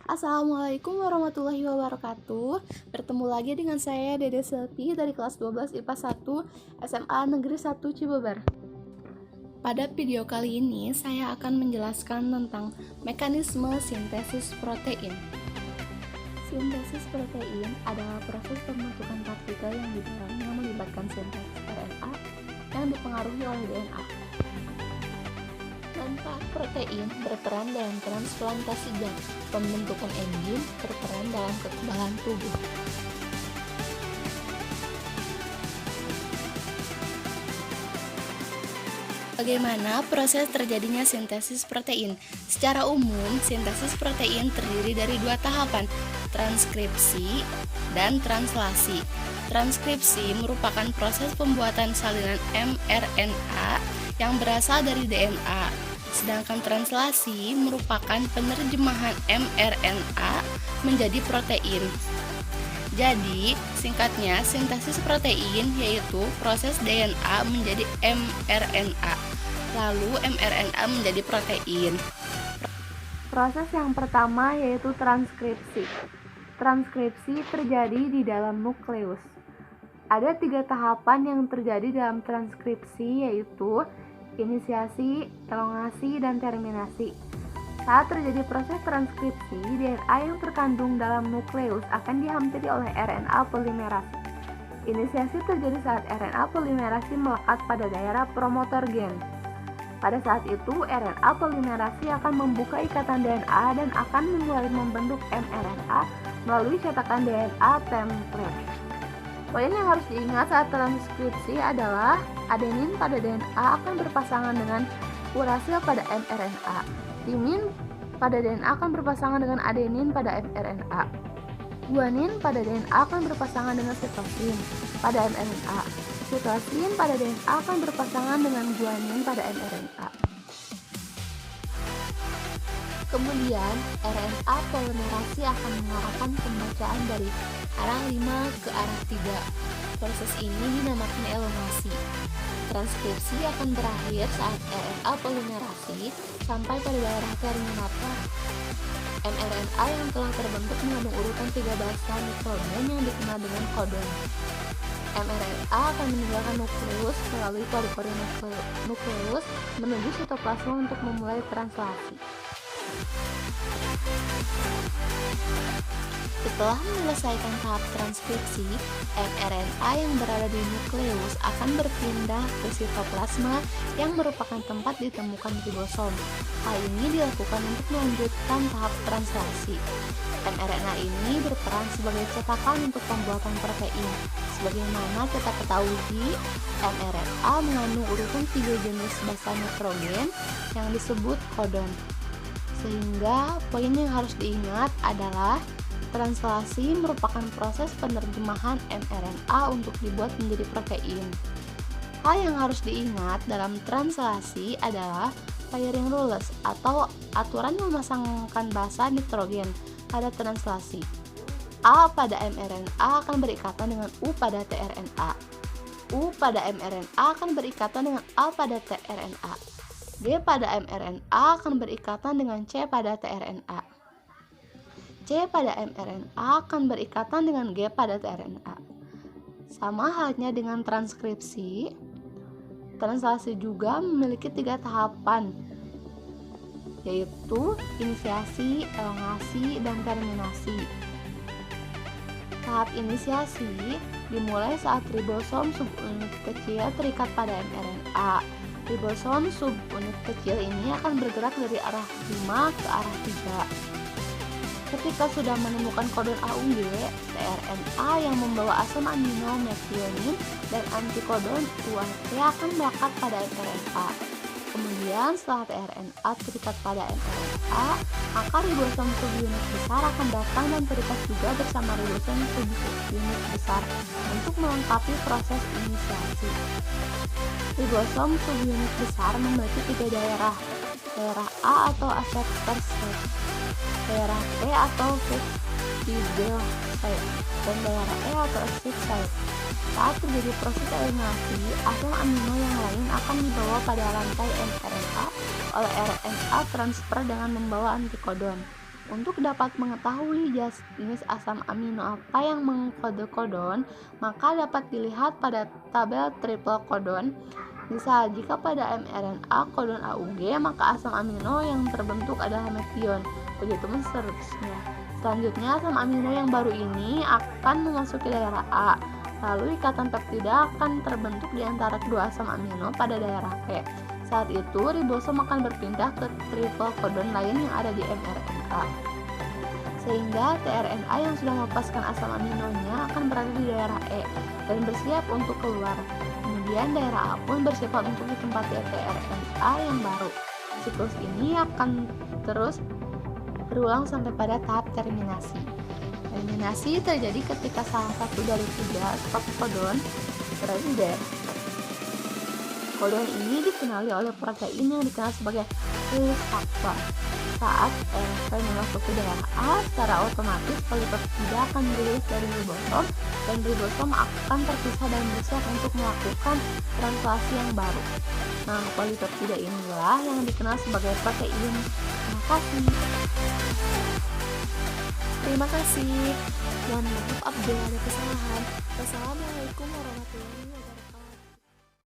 Assalamualaikum warahmatullahi wabarakatuh. Bertemu lagi dengan saya Dede Selvi dari kelas 12 IPA 1 SMA Negeri 1 Cibeber. Pada video kali ini saya akan menjelaskan tentang mekanisme sintesis protein. Sintesis protein adalah proses pembentukan partikel yang di dalamnya melibatkan sintesis RNA yang dipengaruhi oleh DNA. Manfaat protein berperan dalam transplantasi zat, pembentukan enzim, berperan dalam kekebalan tubuh. Bagaimana proses terjadinya sintesis protein? Secara umum, sintesis protein terdiri dari dua tahapan, transkripsi dan translasi. Transkripsi merupakan proses pembuatan salinan mRNA yang berasal dari DNA. Sedangkan translasi merupakan penerjemahan mRNA menjadi protein. Jadi, singkatnya, sintesis protein yaitu proses DNA menjadi mRNA, lalu mRNA menjadi protein. Proses yang pertama yaitu transkripsi. Transkripsi terjadi di dalam nukleus. Ada 3 tahapan yang terjadi dalam transkripsi, yaitu inisiasi, elongasi, dan terminasi. Saat terjadi proses transkripsi, DNA yang terkandung dalam nukleus akan dihampiri oleh RNA polimerase. Inisiasi terjadi saat RNA polimerase melekat pada daerah promotor gen. Pada saat itu, RNA polimerase akan membuka ikatan DNA dan akan mulai membentuk mRNA melalui cetakan DNA template. Poin yang harus diingat saat transkripsi adalah adenin pada DNA akan berpasangan dengan urasil pada mRNA. Timin pada DNA akan berpasangan dengan adenin pada mRNA. Guanin pada DNA akan berpasangan dengan sitosin pada mRNA. Sitosin pada DNA akan berpasangan dengan guanin pada mRNA. Kemudian, RNA polimerase akan mengarahkan pembacaan dari arah 5 ke arah 3. Proses ini dinamakan elongasi. Transkripsi akan berakhir saat RNA polimerase sampai pada daerah terminator. mRNA yang telah terbentuk mengandung urutan 13 nitrogen yang dikenal dengan kodon. mRNA akan meninggalkan nukleus melalui pori-pori nukleus menuju sitoplasma untuk memulai translasi. Setelah menyelesaikan tahap transkripsi, mRNA yang berada di nukleus akan berpindah ke sitoplasma yang merupakan tempat ditemukan ribosom. Hal ini dilakukan untuk melanjutkan tahap translasi. mRNA ini berperan sebagai cetakan untuk pembuatan protein. Sebagaimana kita ketahui, mRNA mengandung urutan 3 jenis basa nitrogen yang disebut kodon. Sehingga poin yang harus diingat adalah translasi merupakan proses penerjemahan mRNA untuk dibuat menjadi protein. Hal yang harus diingat dalam translasi adalah firing rules atau aturan memasangkan basa nitrogen pada translasi. A pada mRNA akan berikatan dengan U pada tRNA. U pada mRNA akan berikatan dengan A pada tRNA. G pada mRNA akan berikatan dengan C pada tRNA. C pada mRNA akan berikatan dengan G pada tRNA. Sama halnya dengan transkripsi, translasi juga memiliki 3 tahapan, yaitu inisiasi, elongasi, dan terminasi. Tahap inisiasi dimulai saat ribosom subunit kecil terikat pada mRNA. Ribosom subunit kecil ini akan bergerak dari arah 5 ke arah 3. Ketika sudah menemukan kodon AUG, tRNA yang membawa asam amino metionin dan antikodon UAT akan melekat pada mRNA. Kemudian setelah tRNA terikat pada mRNA, maka ribosom subunit besar akan datang dan terikat juga bersama ribosom subunit besar untuk melengkapi proses inisiasi. Ribosom subunit besar memiliki 3 daerah. Daerah A atau acceptor site, daerah T atau fixed site, dan daerah E atau exit site. Saat terjadi proses eliminasi, asam amino yang lain akan dibawa pada lantai mRNA oleh RNA transfer dengan membawa antikodon. Untuk dapat mengetahui jenis asam amino apa yang mengkode codon, maka dapat dilihat pada tabel triple codon. Misal, jika pada mRNA codon AUG, maka asam amino yang terbentuk adalah metion. Begitu seterusnya. Selanjutnya, asam amino yang baru ini akan memasuki daerah A. Lalu ikatan peptida akan terbentuk di antara kedua asam amino pada daerah P. Saat itu, ribosom akan berpindah ke triple codon lain yang ada di mRNA. Sehingga tRNA yang sudah melepaskan asam aminonya akan berada di daerah E dan bersiap untuk keluar. Kemudian daerah A pun bersifat untuk ditempati tRNA yang baru. Siklus ini akan terus berulang sampai pada tahap terminasi. Terminasi terjadi ketika salah satu dari 3 stop codon berada di daerah C. Codon ini dikenali oleh protein yang dikenal sebagai release factor. Saat RNA memasuki daerah A, secara otomatis polipeptida akan dirilis dari ribosom dan ribosom akan terpisah dan bersiap untuk melakukan translasi yang baru. Nah, polipeptida inilah yang dikenal sebagai protein. Terima kasih. Terima kasih. Mohon maaf apabila ada kesalahan. Wassalamualaikum warahmatullahi wabarakatuh.